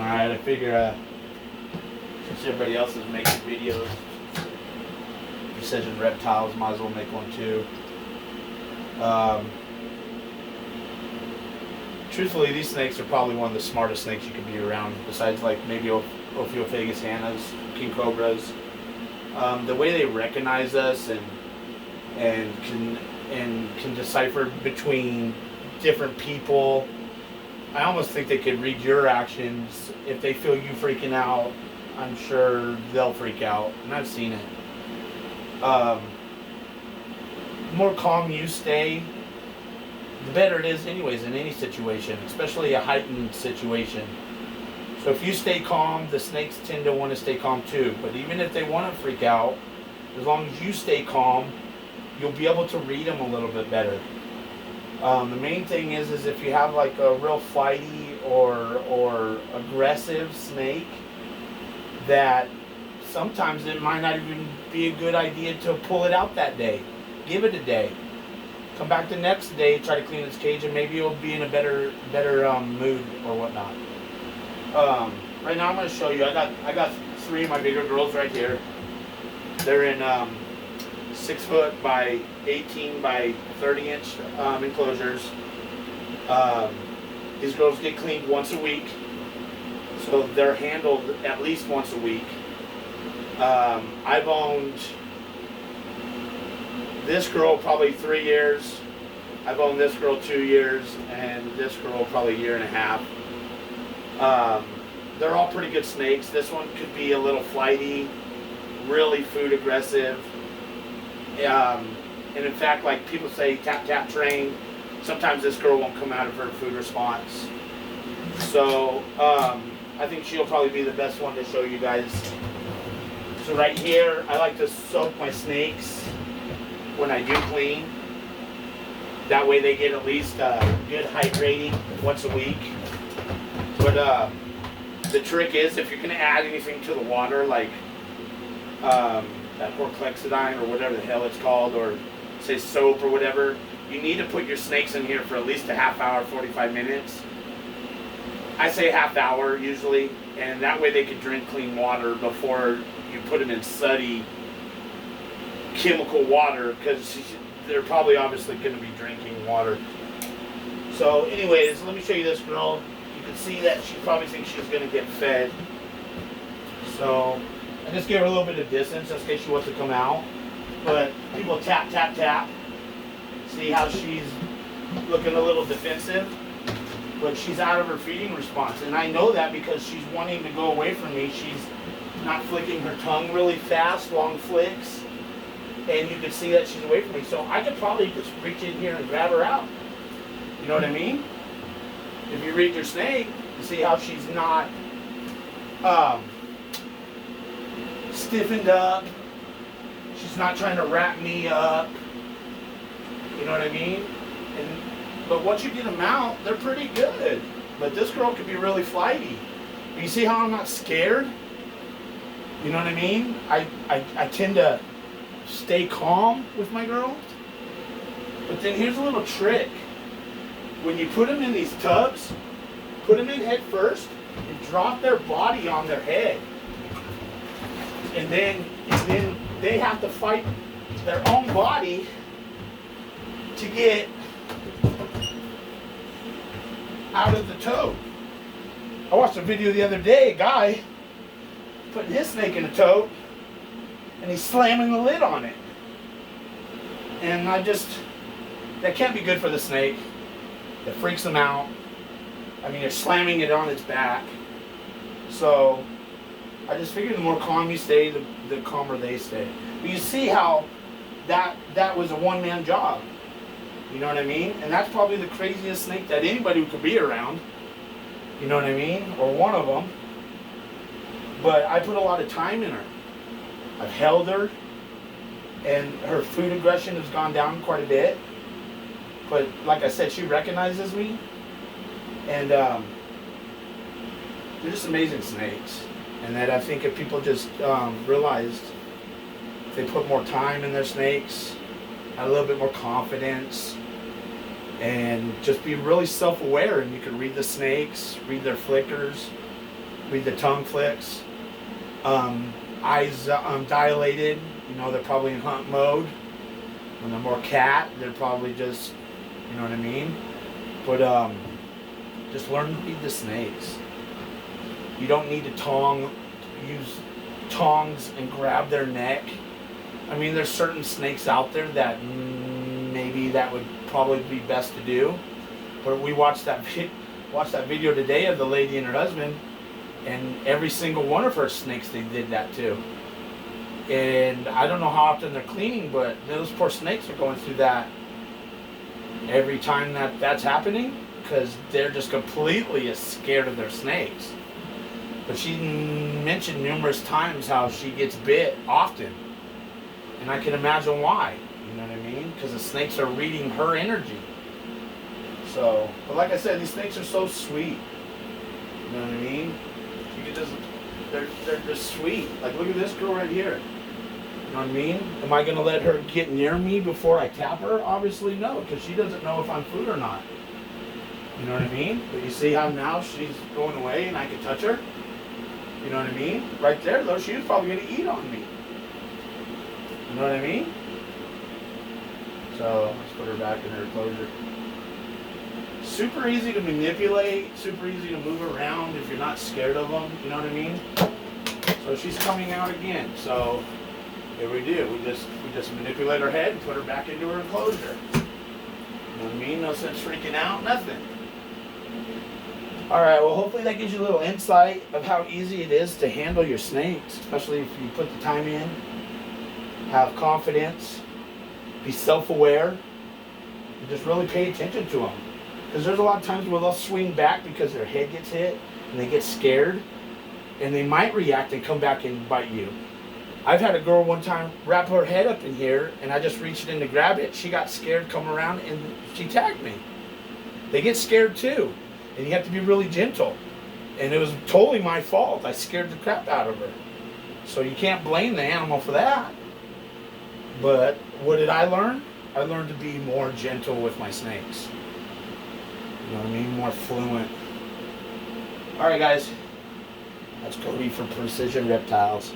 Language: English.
Alright, I figure since everybody else is making videos, Precision Reptiles, might as well make one too. Truthfully, these snakes are probably one of the smartest snakes you could be around, besides like maybe Ophiophagus hannas, king cobras. The way they recognize us and can decipher between different people. I almost think they could read your actions. If they feel you freaking out, I'm sure they'll freak out, and I've seen it. The more calm you stay, the better it is anyways in any situation, especially a heightened situation. So if you stay calm, the snakes tend to want to stay calm too. But even if they want to freak out, as long as you stay calm, you'll be able to read them a little bit better. The main thing is if you have like a real flighty or aggressive snake, that sometimes it might not even be a good idea to pull it out that day. Give it a day. Come back the next day, try to clean its cage, and maybe it'll be in a better mood or whatnot. Right now I'm going to show you. I got 3 of my bigger girls right here. They're in 6 foot by 18 by 30 inch enclosures. These girls get cleaned once a week, so they're handled at least once a week. I've owned this girl probably 3 years. I've owned this girl 2 years, and this girl probably a year and a half. They're all pretty good snakes. This one could be a little flighty, really food aggressive. And in fact, like people say, tap tap train. Sometimes this girl won't come out of her food response. So I think she'll probably be the best one to show you guys. So right here, I like to soak my snakes when I do clean. That way they get at least a good height rating once a week. But the trick is, if you're going to add anything to the water, like that Horclexidine or whatever the hell it's called, or say soap or whatever, you need to put your snakes in here for at least a half hour, 45 minutes. I say half hour usually, and that way they can drink clean water before you put them in sooty chemical water, because they're probably obviously going to be drinking water. So anyways, let me show you this girl. You can see that she probably thinks she's going to get fed. So I just give her a little bit of distance just in case she wants to come out. But people tap, tap, tap. See how she's looking a little defensive? But she's out of her feeding response. And I know that because she's wanting to go away from me. She's not flicking her tongue really fast, long flicks. And you can see that she's away from me. So I could probably just reach in here and grab her out. You know what I mean? If you read your snake, you see how she's not stiffened up. She's not trying to wrap me up. You know what I mean? But once you get them out, they're pretty good. But this girl could be really flighty. You see how I'm not scared? You know what I mean? I tend to stay calm with my girls. But then here's a little trick. When you put them in these tubs, put them in head first and drop their body on their head. And then they have to fight their own body to get out of the tote. I watched a video the other day, a guy putting his snake in a tote and he's slamming the lid on it. And that can't be good for the snake. It freaks them out. I mean, you're slamming it on its back. So I just figured the more calm you stay, the calmer they stay. But you see how that was a one-man job. You know what I mean? And that's probably the craziest snake that anybody could be around. You know what I mean? Or one of them. But I put a lot of time in her. I've held her, and her food aggression has gone down quite a bit. But like I said, she recognizes me, and they're just amazing snakes. And that I think if people just realized, if they put more time in their snakes, had a little bit more confidence, and just be really self-aware, and you can read the snakes, read their flickers, With the tongue flicks, eyes dilated. You know, they're probably in hunt mode. When they're more cat, they're probably just, you know what I mean? But just learn to feed the snakes. You don't need to use tongs and grab their neck. I mean, there's certain snakes out there that maybe that would probably be best to do. But we watched that video today of the lady and her husband, and every single one of her snakes, they did that too. And I don't know how often they're cleaning, but those poor snakes are going through that every time that's happening, because they're just completely scared of their snakes. But she mentioned numerous times how she gets bit often. And I can imagine why. You know what I mean? Because the snakes are reading her energy. So, but like I said, these snakes are so sweet. You know what I mean? You can just, they're just sweet. Like, look at this girl right here. You know what I mean? Am I going to let her get near me before I tap her? Obviously no, because she doesn't know if I'm food or not. You know what I mean? But you see how now she's going away and I can touch her? You know what I mean? Right there, though, she was probably going to eat on me. You know what I mean? So, let's put her back in her enclosure. Super easy to manipulate, super easy to move around if you're not scared of them. You know what I mean? So she's coming out again. So here we do. We just manipulate her head and put her back into her enclosure. You know what I mean? No sense freaking out, nothing. Alright, well hopefully that gives you a little insight of how easy it is to handle your snakes, especially if you put the time in. Have confidence, be self-aware, and just really pay attention to them. Because there's a lot of times where they'll swing back because their head gets hit and they get scared, and they might react and come back and bite you. I've had a girl one time wrap her head up in here, and I just reached in to grab it. She got scared, come around, and she tagged me. They get scared too, and you have to be really gentle. And it was totally my fault. I scared the crap out of her. So you can't blame the animal for that. But what did I learn? I learned to be more gentle with my snakes. You know what I mean? More fluent. Alright guys. That's Cody from Precision Reptiles.